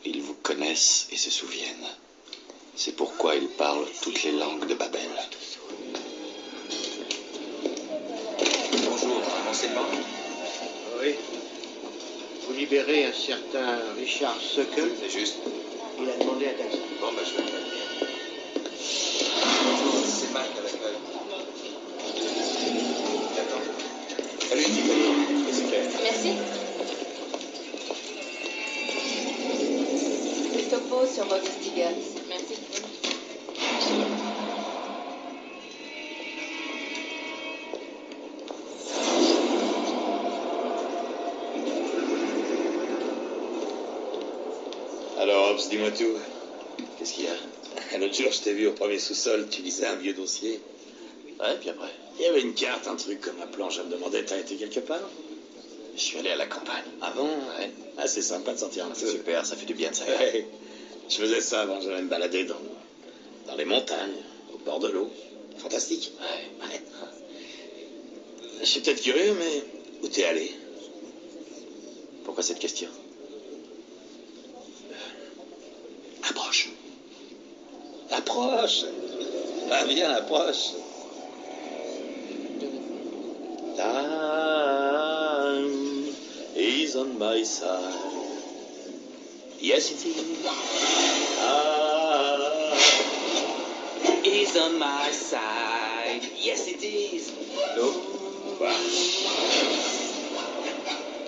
Ils vous connaissent et se souviennent. C'est pourquoi ils parlent toutes les langues de Babel. Bonjour, on sait pas? Oui. Vous libérez un certain Richard Sucker. C'est juste. Il a demandé un taxi. Bon, bah, je vais le prévenir. Bonjour, c'est Mac à l'accueil. D'accord. Salut, Tiffany. Et c'est clair. Merci. Le topo sur Roger Stevens. Merci. Alors, Hobbs, dis-moi tout. Qu'est-ce qu'il y a? L'autre jour, je t'ai vu au premier sous-sol, tu lisais un vieux dossier. Ouais, puis après? Il y avait une carte, un truc comme un plan. Je me demandais, t'as été quelque part? Je suis allé à la campagne. Ah bon? Ouais. Ah, c'est sympa de sortir un C'est peu. super, ça fait du bien de ça. Ouais. Je faisais ça avant, j'allais me balader dans les montagnes, au bord de l'eau. Fantastique. Ouais. Ouais. Je suis peut-être curieux, mais où t'es allé? Pourquoi cette question? Approche. Approche. Ah, viens, approche. Time is on my side. Yes, it is. Time is on my side. Yes, it is. No.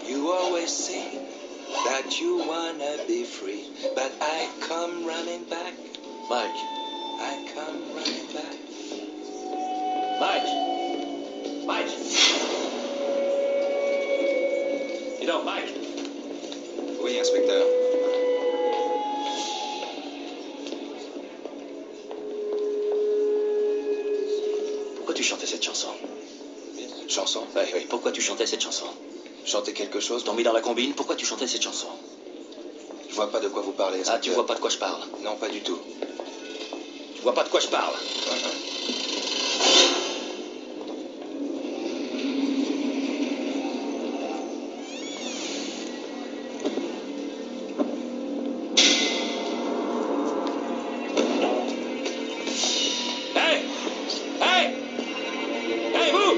You always say that you wanna be free, but I come running back. Mike. I come running back. Mike. Mike. Dis donc, Mike. Oui, inspecteur. Pourquoi tu chantais cette chanson? Chanson? Oui, pourquoi tu chantais cette chanson? Chanter quelque chose? T'ont mis dans la combine, pourquoi tu chantais cette chanson? Je vois pas de quoi vous parlez, Ah, tu inspecteur. vois pas de quoi je parle? Non, pas du tout. Tu vois pas de quoi je parle? Hey! Hey! Hey, vous!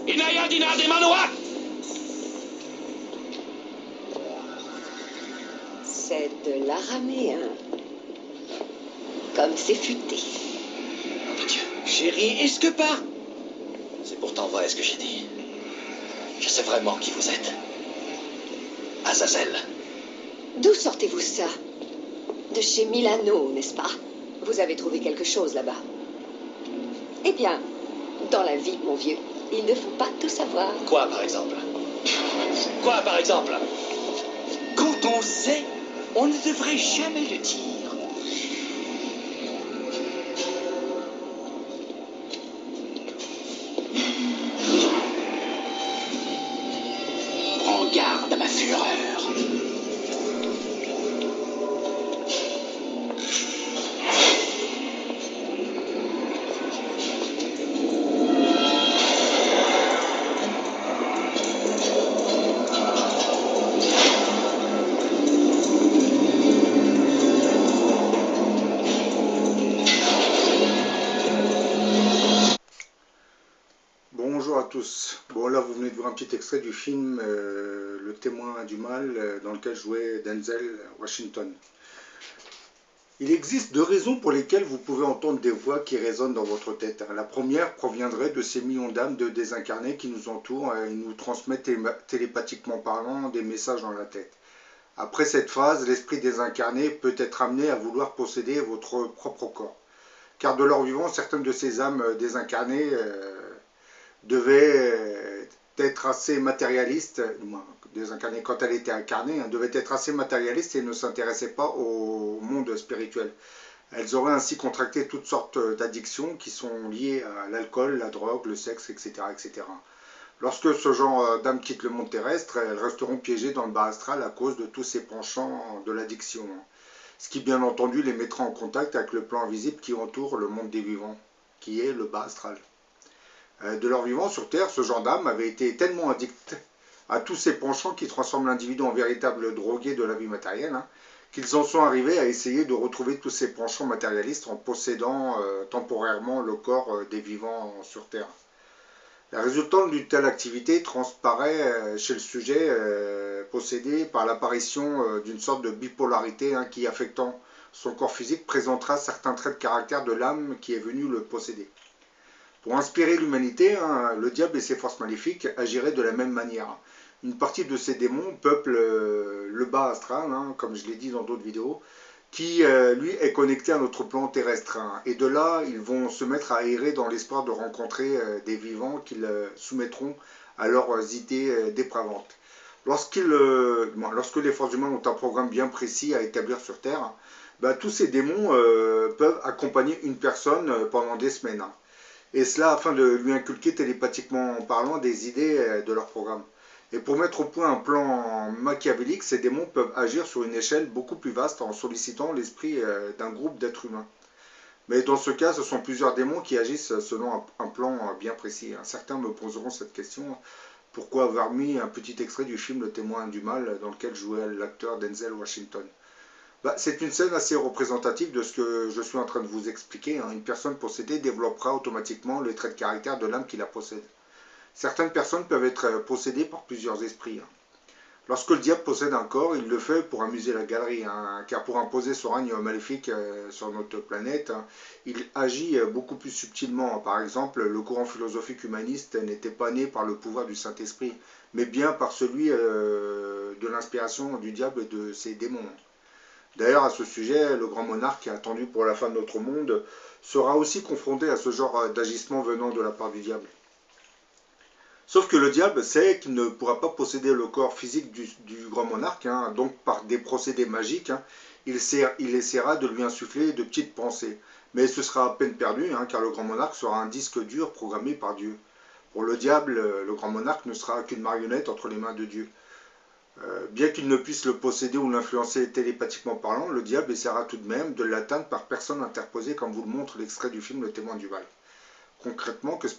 Inaya Dina de Manoa! C'est de l'araméen. Comme c'est futé. Nom de Dieu. Chérie, est-ce que pas? C'est pourtant vrai ce que j'ai dit. Je sais vraiment qui vous êtes. Azazel. D'où sortez-vous ça? De chez Milano, n'est-ce pas? Vous avez trouvé quelque chose là-bas. Eh bien, dans la vie, mon vieux, il ne faut pas tout savoir. Quoi, par exemple? Quoi, par exemple? Quand on sait, on ne devrait jamais le dire. Prends garde à ma fureur. Bonjour à tous. Bon, là vous venez de voir un petit extrait du film Le témoin du mal dans lequel jouait Denzel Washington. Il existe deux raisons pour lesquelles vous pouvez entendre des voix qui résonnent dans votre tête. La première proviendrait de ces millions d'âmes de désincarnés qui nous entourent et nous transmettent télépathiquement parlant des messages dans la tête. Après cette phase, l'esprit désincarné peut être amené à vouloir posséder votre propre corps. Car de leur vivant, certaines de ces âmes désincarnées devait être assez matérialiste, désincarnée quand elle était incarnée, devait être assez matérialiste et ne s'intéressait pas au monde spirituel. Elles auraient ainsi contracté toutes sortes d'addictions qui sont liées à l'alcool, la drogue, le sexe, etc. etc. Lorsque ce genre d'âmes quitte le monde terrestre, elles resteront piégées dans le bas astral à cause de tous ces penchants de l'addiction. Ce qui bien entendu les mettra en contact avec le plan invisible qui entoure le monde des vivants, qui est le bas astral. De leur vivant sur Terre, ce genre d'âme avait été tellement addict à tous ces penchants qui transforment l'individu en véritable drogué de la vie matérielle, hein, qu'ils en sont arrivés à essayer de retrouver tous ces penchants matérialistes en possédant temporairement le corps des vivants sur Terre. La résultante d'une telle activité transparaît chez le sujet possédé par l'apparition d'une sorte de bipolarité hein, qui, affectant son corps physique, présentera certains traits de caractère de l'âme qui est venue le posséder. Pour inspirer l'humanité, hein, le diable et ses forces maléfiques agiraient de la même manière. Une partie de ces démons peuple le bas astral, hein, comme je l'ai dit dans d'autres vidéos, qui, lui, est connecté à notre plan terrestre. Hein. Et de là, ils vont se mettre à errer dans l'espoir de rencontrer des vivants qu'ils soumettront à leurs idées dépravantes. Lorsque les forces humaines ont un programme bien précis à établir sur Terre, bah, tous ces démons peuvent accompagner une personne pendant des semaines. Hein. Et cela afin de lui inculquer télépathiquement parlant des idées de leur programme. Et pour mettre au point un plan machiavélique, ces démons peuvent agir sur une échelle beaucoup plus vaste en sollicitant l'esprit d'un groupe d'êtres humains. Mais dans ce cas, ce sont plusieurs démons qui agissent selon un plan bien précis. Certains me poseront cette question, pourquoi avoir mis un petit extrait du film Le Témoin du Mal dans lequel jouait l'acteur Denzel Washington? Bah, c'est une scène assez représentative de ce que je suis en train de vous expliquer. Hein. Une personne possédée développera automatiquement les traits de caractère de l'âme qui la possède. Certaines personnes peuvent être possédées par plusieurs esprits. Hein. Lorsque le diable possède un corps, il le fait pour amuser la galerie, hein, car pour imposer son règne maléfique sur notre planète, hein, il agit beaucoup plus subtilement. Par exemple, le courant philosophique humaniste n'était pas né par le pouvoir du Saint-Esprit, mais bien par celui de l'inspiration du diable et de ses démons. D'ailleurs, à ce sujet, le grand monarque, attendu pour la fin de notre monde, sera aussi confronté à ce genre d'agissement venant de la part du diable. Sauf que le diable sait qu'il ne pourra pas posséder le corps physique du grand monarque, hein, donc par des procédés magiques, hein, il essaiera de lui insuffler de petites pensées. Mais ce sera à peine perdu, hein, car le grand monarque sera un disque dur programmé par Dieu. Pour le diable, le grand monarque ne sera qu'une marionnette entre les mains de Dieu. Bien qu'il ne puisse le posséder ou l'influencer télépathiquement parlant, le diable essaiera tout de même de l'atteindre par personne interposée, comme vous le montre l'extrait du film Le Témoin du Mal. Concrètement, que se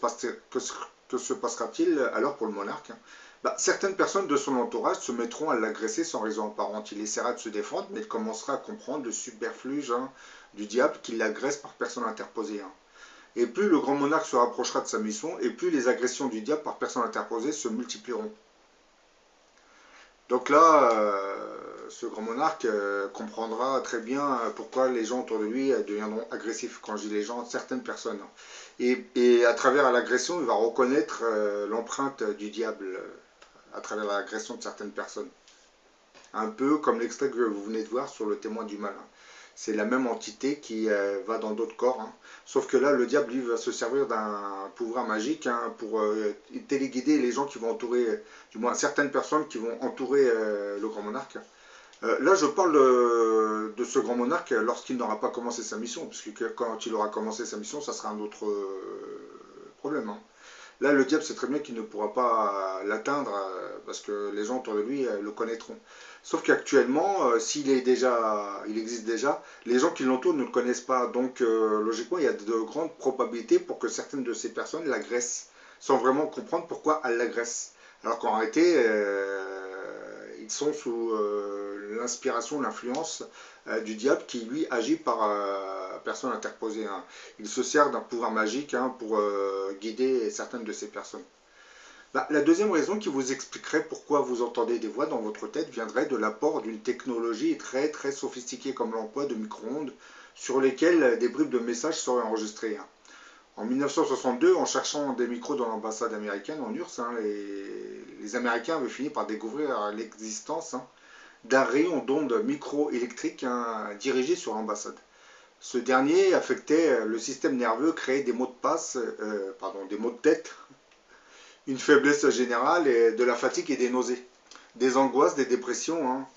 passera-t-il alors pour le monarque? Bah, certaines personnes de son entourage se mettront à l'agresser sans raison apparente. Il essaiera de se défendre, mais il commencera à comprendre le subterfuge du diable qui l'agresse par personne interposée. Hein. Et plus le grand monarque se rapprochera de sa mission, et plus les agressions du diable par personne interposée se multiplieront. Donc là, ce grand monarque comprendra très bien pourquoi les gens autour de lui deviendront agressifs. Quand je dis les gens, certaines personnes. Et à travers l'agression, il va reconnaître l'empreinte du diable à travers l'agression de certaines personnes. Un peu comme l'extrait que vous venez de voir sur le témoin du mal. C'est la même entité qui va dans d'autres corps. Hein. Sauf que là, le diable, lui, va se servir d'un pouvoir magique hein, pour téléguider les gens qui vont entourer, du moins certaines personnes qui vont entourer le grand monarque. Là, je parle de ce grand monarque lorsqu'il n'aura pas commencé sa mission, puisque quand il aura commencé sa mission, ça sera un autre problème. Hein. Là, le diable sait très bien qu'il ne pourra pas l'atteindre, parce que les gens autour de lui le connaîtront. Sauf qu'actuellement, s'il existe déjà, les gens qui l'entourent ne le connaissent pas. Donc, logiquement, il y a de grandes probabilités pour que certaines de ces personnes l'agressent, sans vraiment comprendre pourquoi elles l'agressent. Alors qu'en réalité, ils sont sous l'inspiration, l'influence du diable qui, lui, agit par personne interposée. Hein. Il se sert d'un pouvoir magique hein, pour guider certaines de ces personnes. Bah, la deuxième raison qui vous expliquerait pourquoi vous entendez des voix dans votre tête viendrait de l'apport d'une technologie très très sophistiquée comme l'emploi de micro-ondes sur lesquels des bribes de messages seraient enregistrées. Hein. En 1962, en cherchant des micros dans l'ambassade américaine en URSS, hein, les Américains avaient fini par découvrir l'existence hein, d'un rayon d'ondes microélectriques hein, dirigé sur l'ambassade. Ce dernier affectait le système nerveux, créait des maux de tête, une faiblesse générale, et de la fatigue et des nausées, des angoisses, des dépressions. Hein.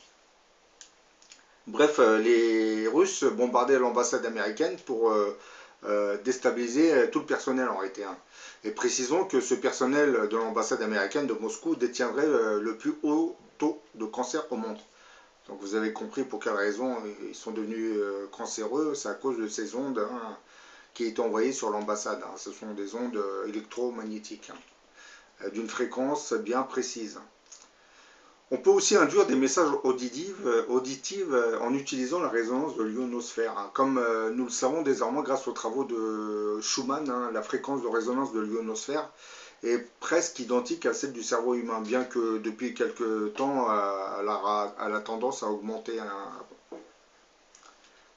Bref, les Russes bombardaient l'ambassade américaine pour déstabiliser tout le personnel en réalité. Hein. Et précisons que ce personnel de l'ambassade américaine de Moscou détiendrait le plus haut taux de cancer au monde. Donc vous avez compris pour quelle raison ils sont devenus cancéreux, c'est à cause de ces ondes hein, qui étaient envoyées sur l'ambassade. Hein. Ce sont des ondes électromagnétiques, hein, d'une fréquence bien précise. On peut aussi induire des messages auditifs en utilisant la résonance de l'ionosphère. Hein. Comme nous le savons désormais grâce aux travaux de Schumann, hein, la fréquence de résonance de l'ionosphère est presque identique à celle du cerveau humain, bien que depuis quelques temps elle a tendance à augmenter.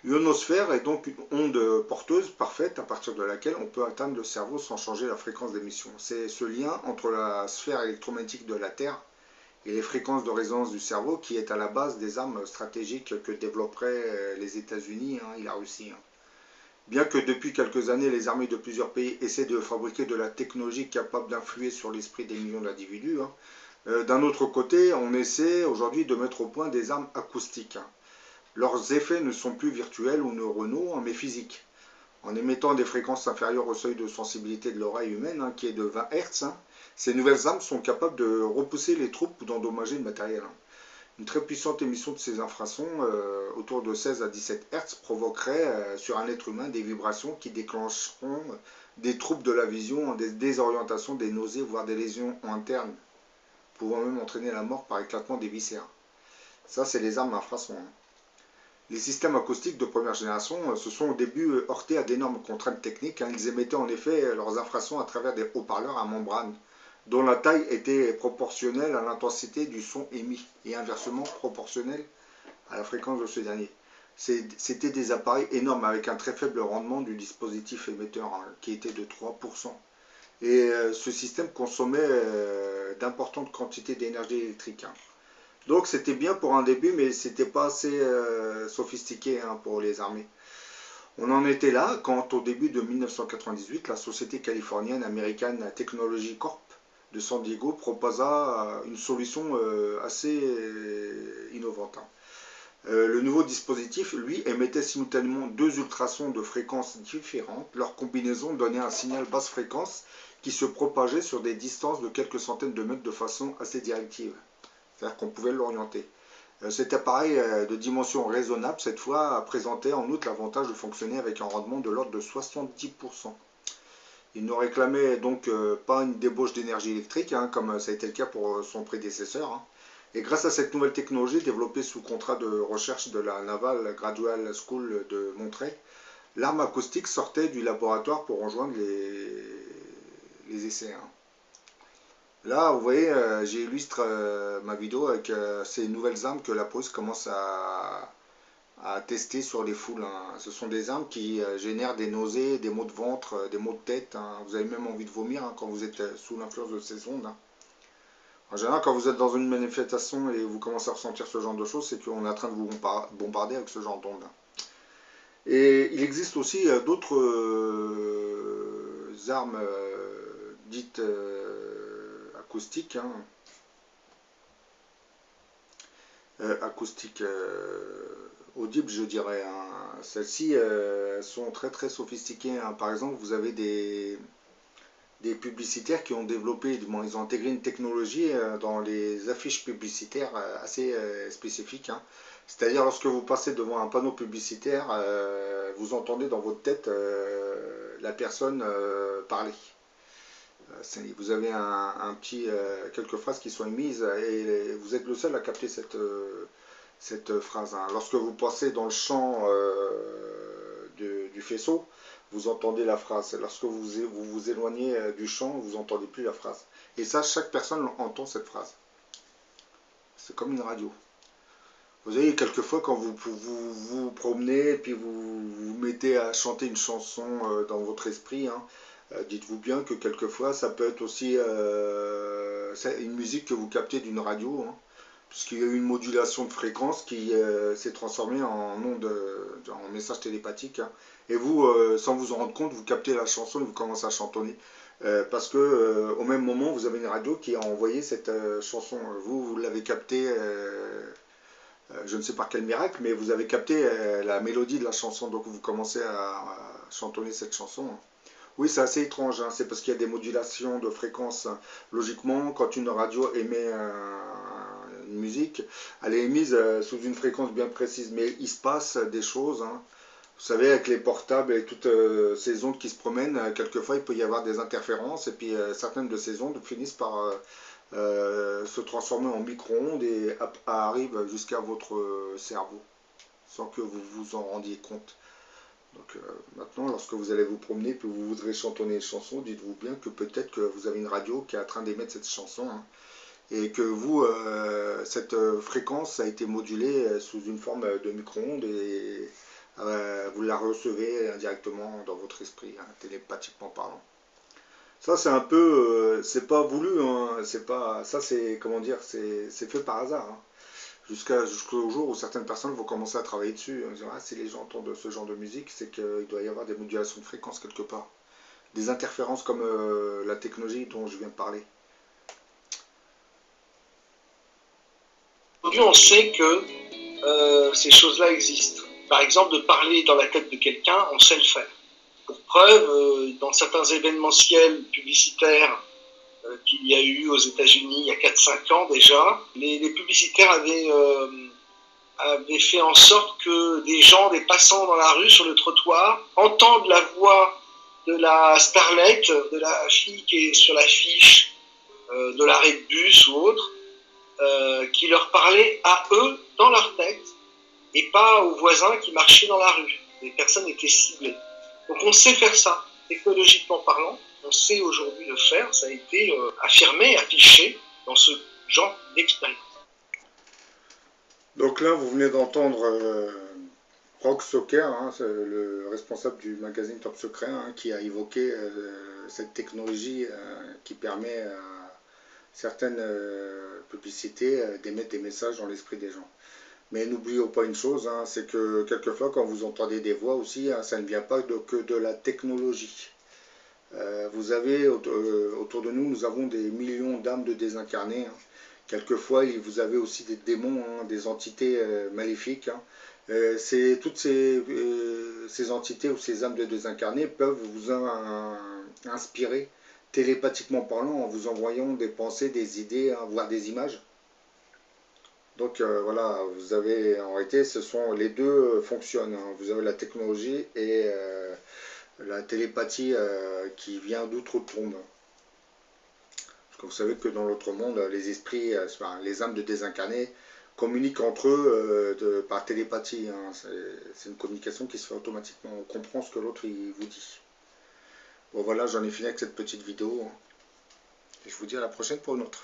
L'ionosphère est donc une onde porteuse parfaite à partir de laquelle on peut atteindre le cerveau sans changer la fréquence d'émission. C'est ce lien entre la sphère électromagnétique de la Terre et les fréquences de résonance du cerveau qui est à la base des armes stratégiques que développeraient les États-Unis et la Russie. Bien que depuis quelques années, les armées de plusieurs pays essaient de fabriquer de la technologie capable d'influer sur l'esprit des millions d'individus, d'un autre côté, on essaie aujourd'hui de mettre au point des armes acoustiques. Leurs effets ne sont plus virtuels ou neuronaux, mais physiques. En émettant des fréquences inférieures au seuil de sensibilité de l'oreille humaine, qui est de 20 Hz, ces nouvelles armes sont capables de repousser les troupes ou d'endommager le matériel. Une très puissante émission de ces infrasons, autour de 16 à 17 Hz, provoquerait sur un être humain des vibrations qui déclencheront des troubles de la vision, des désorientations, des nausées, voire des lésions internes, pouvant même entraîner la mort par éclatement des viscères. Ça, c'est les armes infrasons. Les systèmes acoustiques de première génération se sont au début heurtés à d'énormes contraintes techniques. Ils émettaient en effet leurs infrasons à travers des haut-parleurs à membrane, dont la taille était proportionnelle à l'intensité du son émis et inversement proportionnelle à la fréquence de ce dernier. C'était des appareils énormes avec un très faible rendement du dispositif émetteur, qui était de 3%. Et ce système consommait d'importantes quantités d'énergie électrique. Donc c'était bien pour un début, mais c'était pas assez sophistiqué pour les armées. On en était là quand au début de 1998, la société californienne American Technology Corp de San Diego proposa une solution assez innovante. Le nouveau dispositif, lui, émettait simultanément deux ultrasons de fréquences différentes. Leur combinaison donnait un signal basse fréquence qui se propageait sur des distances de quelques centaines de mètres de façon assez directive. C'est-à-dire qu'on pouvait l'orienter. Cet appareil de dimension raisonnable, cette fois, présentait en outre l'avantage de fonctionner avec un rendement de l'ordre de 70%. Il ne réclamait donc pas une débauche d'énergie électrique, comme ça a été le cas pour son prédécesseur. Et grâce à cette nouvelle technologie développée sous contrat de recherche de la Naval Graduate School de Monterey, l'arme acoustique sortait du laboratoire pour rejoindre les essais. Là, vous voyez, j'illustre ma vidéo avec ces nouvelles armes que la police commence à tester sur les foules. Ce sont des armes qui génèrent des nausées, des maux de ventre, des maux de tête. Vous avez même envie de vomir quand vous êtes sous l'influence de ces ondes. En général, quand vous êtes dans une manifestation et vous commencez à ressentir ce genre de choses, c'est qu'on est en train de vous bombarder avec ce genre d'ondes. Et il existe aussi d'autres armes dites acoustiques, audibles, je dirais. Celles-ci sont très très sophistiquées. Par exemple, vous avez des publicitaires qui ont développé, ils ont intégré une technologie dans les affiches publicitaires assez spécifiques. C'est-à-dire lorsque vous passez devant un panneau publicitaire, vous entendez dans votre tête la personne parler. Vous avez quelques phrases qui sont émises et vous êtes le seul à capter cette phrase. Lorsque vous passez dans le champ du faisceau, vous entendez la phrase. Lorsque vous vous éloignez du champ, vous n'entendez plus la phrase. Et ça, chaque personne entend cette phrase. C'est comme une radio. Vous voyez, quelquefois, quand vous promenez et puis vous mettez à chanter une chanson dans votre esprit, dites-vous bien que quelquefois, ça peut être aussi une musique que vous captez d'une radio, puisqu'il y a eu une modulation de fréquence qui s'est transformée en message télépathique. Et vous, sans vous en rendre compte, vous captez la chanson et vous commencez à chantonner. Parce que au même moment, vous avez une radio qui a envoyé cette chanson. Vous l'avez capté, je ne sais par quel miracle, mais vous avez capté la mélodie de la chanson. Donc vous commencez à chantonner cette chanson. Oui, c'est assez étrange. C'est parce qu'il y a des modulations de fréquence. Logiquement, quand une radio émet une musique, elle est émise sous une fréquence bien précise. Mais il se passe des choses. Vous savez, avec les portables et toutes ces ondes qui se promènent, quelquefois il peut y avoir des interférences. Et puis certaines de ces ondes finissent par se transformer en micro-ondes et arrive jusqu'à votre cerveau, sans que vous vous en rendiez compte. Donc maintenant, lorsque vous allez vous promener, que vous voudrez chantonner une chanson, dites-vous bien que peut-être que vous avez une radio qui est en train d'émettre cette chanson, hein, et que vous, cette fréquence a été modulée sous une forme de micro-ondes et vous la recevez indirectement dans votre esprit, hein, télépathiquement parlant. Ça c'est un peu, c'est pas voulu, hein, c'est pas, ça c'est, comment dire, c'est fait par hasard, hein. Jusqu'au jour où certaines personnes vont commencer à travailler dessus, en disant, ah, si les gens entendent ce genre de musique, c'est qu'il doit y avoir des modulations de fréquence quelque part. Des interférences comme la technologie dont je viens de parler. Aujourd'hui, on sait que ces choses-là existent. Par exemple, de parler dans la tête de quelqu'un, on sait le faire. Pour preuve, dans certains événementiels publicitaires qu'il y a eu aux États-Unis il y a 4-5 ans déjà, les publicitaires avaient fait en sorte que des gens, des passants dans la rue, sur le trottoir, entendent la voix de la starlet, de la fille qui est sur l'affiche de l'arrêt de bus ou autre, qui leur parlait à eux dans leur tête et pas aux voisins qui marchaient dans la rue. Les personnes étaient ciblées. Donc on sait faire ça, technologiquement parlant. On sait aujourd'hui le faire, ça a été affirmé, affiché dans ce genre d'expérience. Donc là, vous venez d'entendre Rock Soccer, hein, le responsable du magazine Top Secret, hein, qui a évoqué cette technologie qui permet à certaines publicités d'émettre des messages dans l'esprit des gens. Mais n'oublions pas une chose, hein, c'est que quelquefois quand vous entendez des voix aussi, hein, ça ne vient pas que de la technologie. Vous avez autour de nous, nous avons des millions d'âmes de désincarnés. Hein. Quelquefois, vous avez aussi des démons, hein, des entités maléfiques. Hein. Toutes ces entités ou ces âmes de désincarnés peuvent vous inspirer télépathiquement parlant en vous envoyant des pensées, des idées, hein, voire des images. Donc voilà, vous avez en réalité, les deux fonctionnent. Hein. Vous avez la technologie et la télépathie qui vient d'outre-tombe. Parce que vous savez que dans l'autre monde, les esprits, les âmes de désincarnés communiquent entre eux par télépathie. Hein. C'est une communication qui se fait automatiquement. On comprend ce que l'autre vous dit. Bon voilà, j'en ai fini avec cette petite vidéo. Et je vous dis à la prochaine pour une autre.